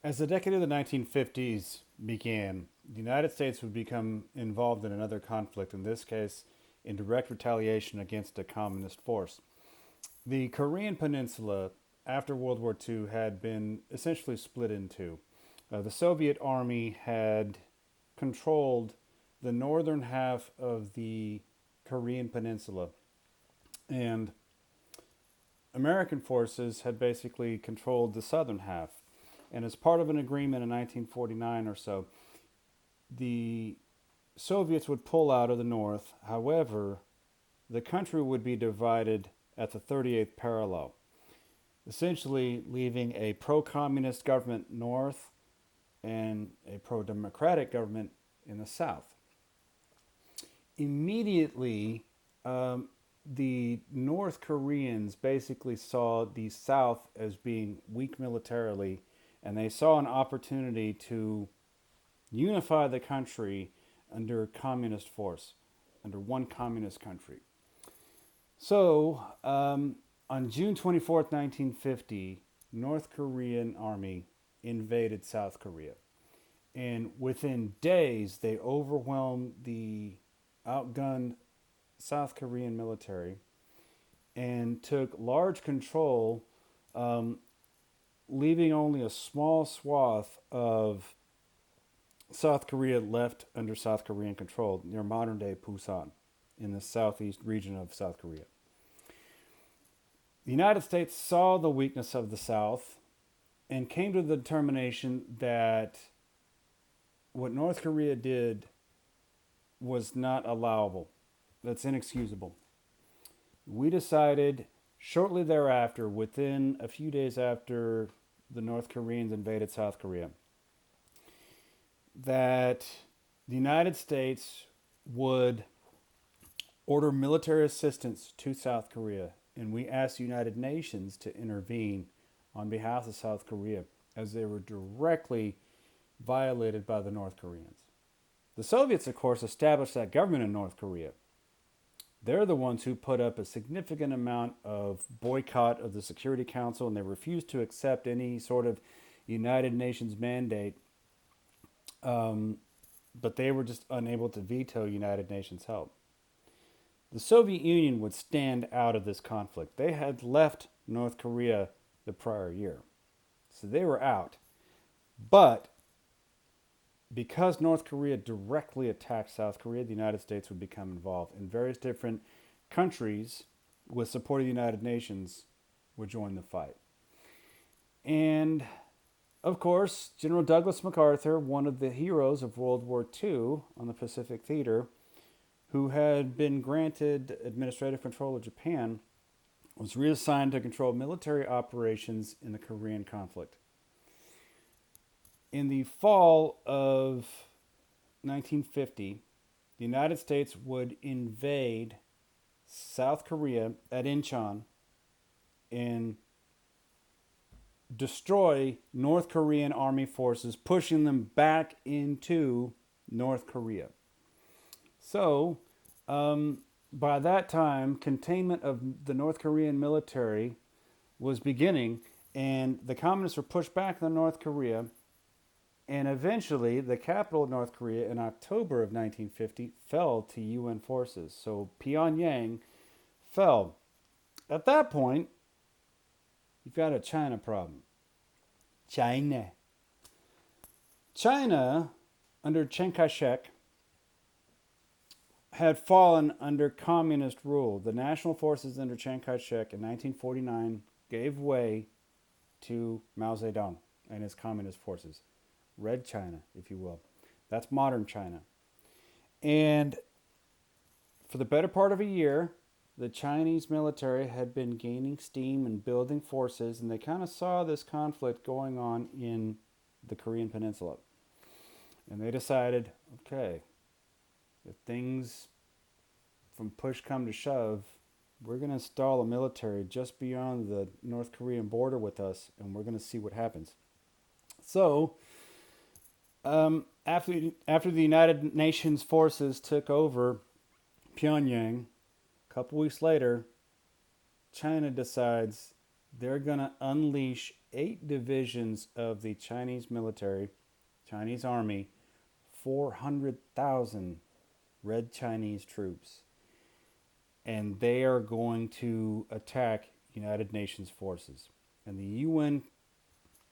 As the decade of the 1950s began, the United States would become involved in another conflict, in this case, in direct retaliation against a communist force. The Korean Peninsula, after World War II, had been essentially split in two. The Soviet Army had controlled the northern half of the Korean Peninsula, and American forces had basically controlled the southern half. And as part of an agreement in 1949 or so, the Soviets would pull out of the north. However, the country would be divided at the 38th parallel, essentially leaving a pro-communist government north and a pro-democratic government in the south. Immediately, the North Koreans basically saw the South as being weak militarily, and they saw an opportunity to unify the country under communist force, under one communist country. So, on June 24th, 1950, North Korean army invaded South Korea. And within days, they overwhelmed the outgunned South Korean military and took large control, leaving only a small swath of South Korea left under South Korean control near modern day Busan in the southeast region of South Korea. The United States saw the weakness of the South and came to the determination that what North Korea did was not allowable. That's inexcusable. We decided shortly thereafter, within a few days after the North Koreans invaded South Korea, that the United States would order military assistance to South Korea, and we asked the United Nations to intervene on behalf of South Korea as they were directly violated by the North Koreans. The Soviets, of course, established that government in North Korea. They're the ones who put up a significant amount of boycott of the Security Council, and they refused to accept any sort of United Nations mandate. But they were just unable to veto United Nations help. The Soviet Union would stand out of this conflict. They had left North Korea the prior year, so they were out. But because North Korea directly attacked South Korea, the United States would become involved, and various different countries with support of the United Nations would join the fight. And of course, General Douglas MacArthur, one of the heroes of World War II on the Pacific Theater, who had been granted administrative control of Japan, was reassigned to control military operations in the Korean conflict. In the fall of 1950, the United States would invade South Korea at Incheon and destroy North Korean army forces, pushing them back into North Korea. So, by that time, containment of the North Korean military was beginning, and the communists were pushed back in North Korea. And eventually, the capital of North Korea in October of 1950 fell to UN forces. So Pyongyang fell. At that point, you've got a China problem. China, under Chiang Kai-shek, had fallen under communist rule. The national forces under Chiang Kai-shek in 1949 gave way to Mao Zedong and his communist forces. Red China, if you will. That's modern China. And for the better part of a year, the Chinese military had been gaining steam and building forces, and they kind of saw this conflict going on in the Korean Peninsula. And they decided, okay, if things from push come to shove, we're going to install a military just beyond the North Korean border with us, and we're going to see what happens. So, after the United Nations forces took over Pyongyang, a couple weeks later, China decides they're going to unleash 8 divisions of the Chinese military, Chinese army, 400,000 Red Chinese troops. And they are going to attack United Nations forces. And the UN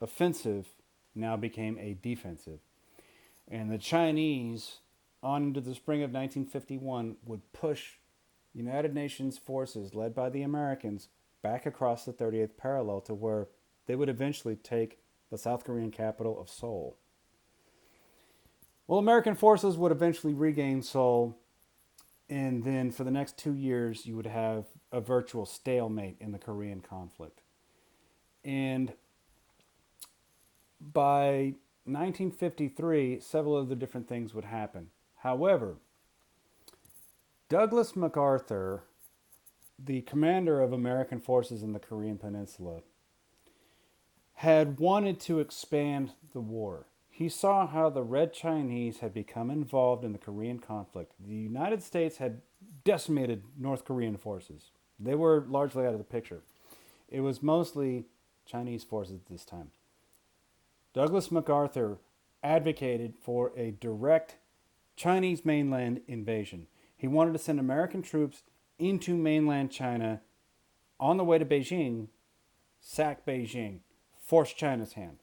offensive now became a defensive. And the Chinese, on into the spring of 1951, would push United Nations forces led by the Americans back across the 38th parallel to where they would eventually take the South Korean capital of Seoul. Well, American forces would eventually regain Seoul, and then for the next 2 years, you would have a virtual stalemate in the Korean conflict. And by 1953, several other different things would happen. However, Douglas MacArthur, the commander of American forces in the Korean Peninsula, had wanted to expand the war. He saw how the Red Chinese had become involved in the Korean conflict. The United States had decimated North Korean forces. They were largely out of the picture. It was mostly Chinese forces at this time. Douglas MacArthur advocated for a direct Chinese mainland invasion. He wanted to send American troops into mainland China on the way to Beijing, sack Beijing, force China's hand.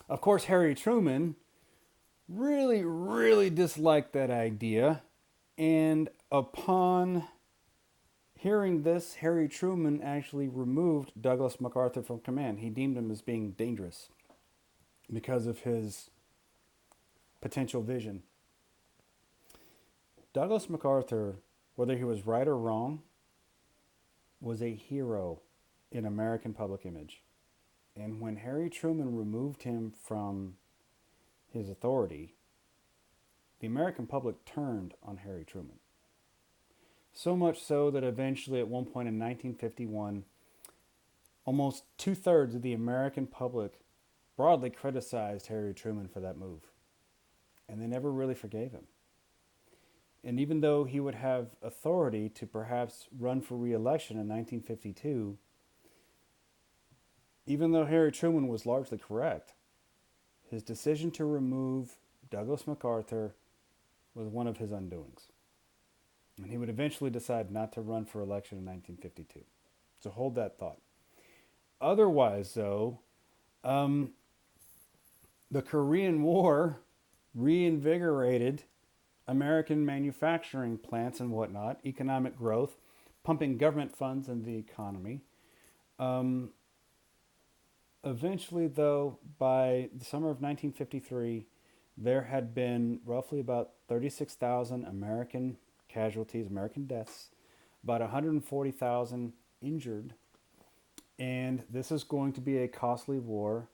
Of course, Harry Truman really disliked that idea. And upon hearing this, Harry Truman actually removed Douglas MacArthur from command. He deemed him as being dangerous because of his potential vision. Douglas MacArthur, whether he was right or wrong, was a hero in American public image. And when Harry Truman removed him from his authority, the American public turned on Harry Truman. So much so that eventually, at one point in 1951, almost 2/3 of the American public broadly criticized Harry Truman for that move. And they never really forgave him. And even though he would have authority to perhaps run for re-election in 1952, even though Harry Truman was largely correct, his decision to remove Douglas MacArthur was one of his undoings. And he would eventually decide not to run for election in 1952. So hold that thought. Otherwise, though, the Korean War reinvigorated American manufacturing plants and whatnot, economic growth, pumping government funds into the economy. Eventually, though, by the summer of 1953, there had been roughly about 36,000 American casualties, American deaths, about 140,000 injured. And this is going to be a costly war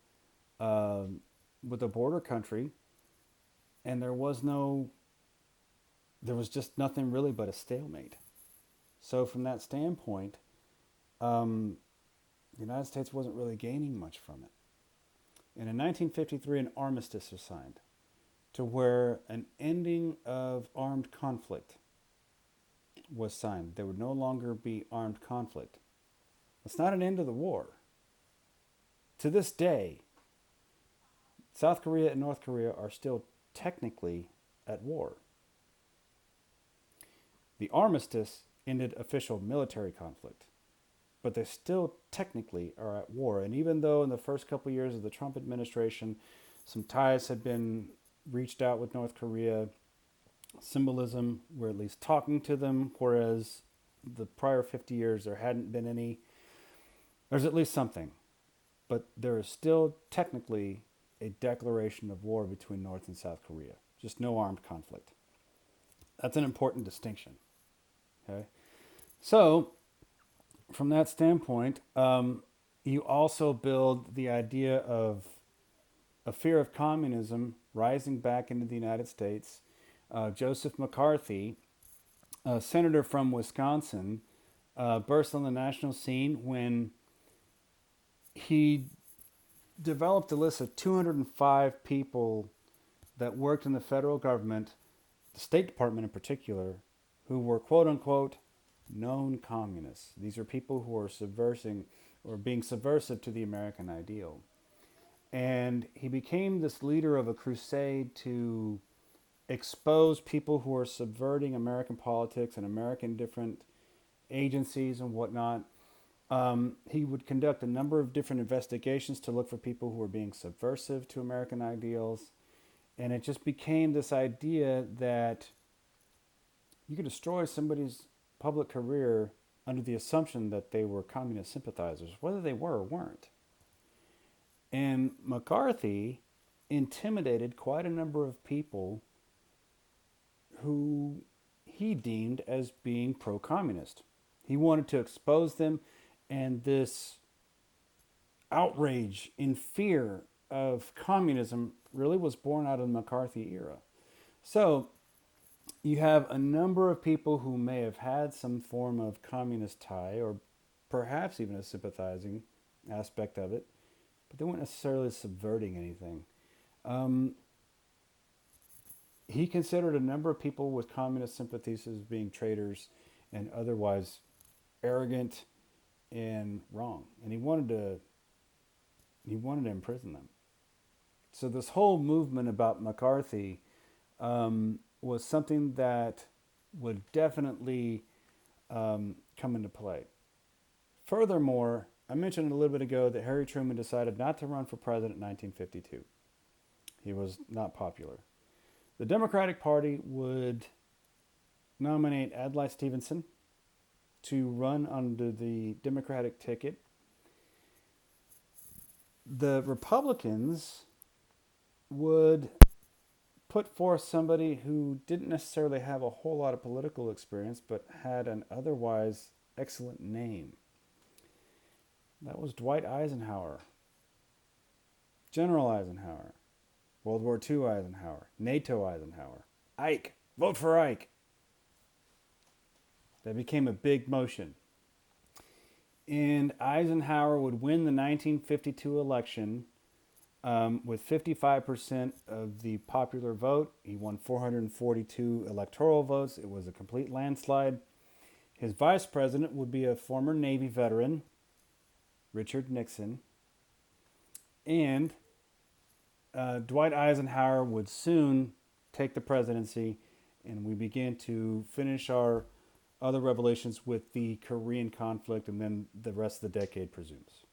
with a border country. And there was just nothing really but a stalemate. So from that standpoint, the United States wasn't really gaining much from it. And in 1953, an armistice was signed to where an ending of armed conflict was signed. There would no longer be armed conflict. It's not an end of the war. To this day, South Korea and North Korea are still technically at war. The armistice ended official military conflict, but they still technically are at war. And even though in the first couple of years of the Trump administration, some ties had been reached out with North Korea, symbolism, we're at least talking to them, whereas the prior 50 years there hadn't been any. There's at least something. But there is still technically a declaration of war between North and South Korea. Just no armed conflict. That's an important distinction. Okay? So, from that standpoint, you also build the idea of a fear of communism rising back into the United States. Joseph McCarthy, a senator from Wisconsin, burst on the national scene when he developed a list of 205 people that worked in the federal government, the State Department in particular, who were quote-unquote known communists. These are people who are subversing or being subversive to the American ideal. And he became this leader of a crusade to expose people who are subverting American politics and American different agencies and whatnot. He would conduct a number of different investigations to look for people who were being subversive to American ideals. And it just became this idea that you could destroy somebody's public career under the assumption that they were communist sympathizers, whether they were or weren't. And McCarthy intimidated quite a number of people who he deemed as being pro-communist. He wanted to expose them, and this outrage in fear of communism really was born out of the McCarthy era. So you have a number of people who may have had some form of communist tie or perhaps even a sympathizing aspect of it, but they weren't necessarily subverting anything. Um, he considered a number of people with communist sympathies as being traitors and otherwise arrogant and wrong, and he wanted to imprison them. So this whole movement about McCarthy was something that would definitely come into play. Furthermore, I mentioned a little bit ago that Harry Truman decided not to run for president in 1952. He was not popular. The Democratic Party would nominate Adlai Stevenson to run under the Democratic ticket. The Republicans would put forth somebody who didn't necessarily have a whole lot of political experience, but had an otherwise excellent name. That was Dwight Eisenhower, General Eisenhower, World War II Eisenhower, NATO Eisenhower, Ike, vote for Ike. That became a big motion. And Eisenhower would win the 1952 election with 55% of the popular vote. He won 442 electoral votes. It was a complete landslide. His vice president would be a former Navy veteran, Richard Nixon. And Dwight Eisenhower would soon take the presidency, and we began to finish our other revelations with the Korean conflict, and then the rest of the decade presumes.